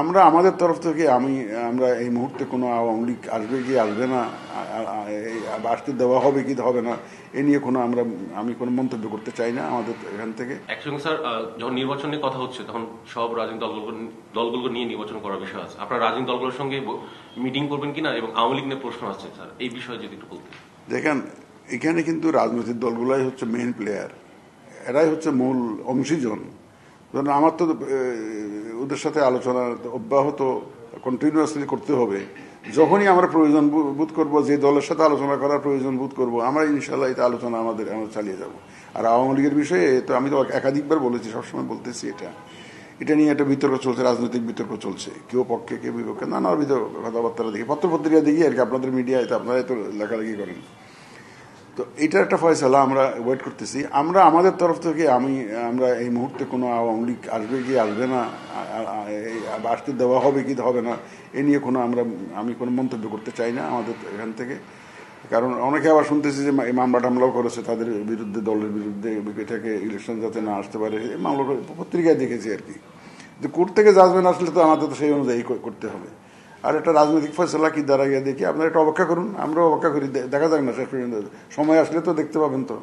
আমরা আমাদের তরফ থেকে আমরা এই মুহূর্তে কোনো আওয়ামী লীগ আসবে কি আসবে না, আসতে দেওয়া হবে কি হবে না, এ নিয়ে আমি কোনো মন্তব্য করতে চাই না আমাদের এখান থেকে। একসঙ্গে স্যার, যখন নির্বাচন নিয়ে কথা হচ্ছে তখন সব রাজনৈতিক দলগুলো নিয়ে নির্বাচন করার বিষয় আছে। আপনার রাজনৈতিক দলগুলোর সঙ্গে মিটিং করবেন কিনা, এবং আওয়ামী লীগ নিয়ে প্রশ্ন আসছে স্যার, এই বিষয়ে যদি একটু বলতেন। দেখেন, এখানে কিন্তু রাজনৈতিক দলগুলাই হচ্ছে মেইন প্লেয়ার, এরাই হচ্ছে মূল অংশীজন। ধরেন আমার তো ওদের সাথে আলোচনা অব্যাহত কন্টিনিউয়াসলি করতে হবে। যখনই আমরা প্রয়োজন বোধ করব, যে দলের সাথে আলোচনা করার প্রয়োজন বোধ করব, আমরা ইনশাল্লাহ এটা আলোচনা আমরা চালিয়ে যাব। আর আওয়ামী লীগের বিষয়ে তো আমি তো একাধিকবার বলেছি, সবসময় বলতেছি, এটা নিয়ে একটা বিতর্ক চলছে, রাজনৈতিক বিতর্ক চলছে, কেউ পক্ষে কেউ বিপক্ষে, নানা কথাবার্তা দেখি, পত্রিকা দেখি আর কি, আপনাদের মিডিয়ায় তো আপনারাই তো লেখালেখি করেন। তো এইটার একটা ফয়সালা আমরা ওয়েট করতেছি। আমরা আমাদের তরফ থেকে আমরা এই মুহূর্তে কোনো আওয়ামী লীগ আসবে কি আসবে না, আসতে দেওয়া হবে কি হবে না, এ নিয়ে আমি কোনো মন্তব্য করতে চাই না আমাদের এখান থেকে। কারণ অনেকে আবার শুনতেছি যে মামলা টামলাও করেছে তাদের বিরুদ্ধে, দলের বিরুদ্ধে, এটাকে ইলেকশন যাতে না আসতে পারে, মামলা পত্রিকায় দেখেছি আর কি। কিন্তু কোর্ট থেকে জাজমেন্ট আসলে তো আমাদের তো সেই অনুযায়ী করতে হবে। আর একটা রাজনৈতিক ফয়সলা কি দাঁড়াইয়া দেখি, আপনারা একটা অপেক্ষা করুন, আমরাও অপেক্ষা করি, দেখা যাক না শেষ পর্যন্ত, সময় আসলে তো দেখতে পাবেন তো।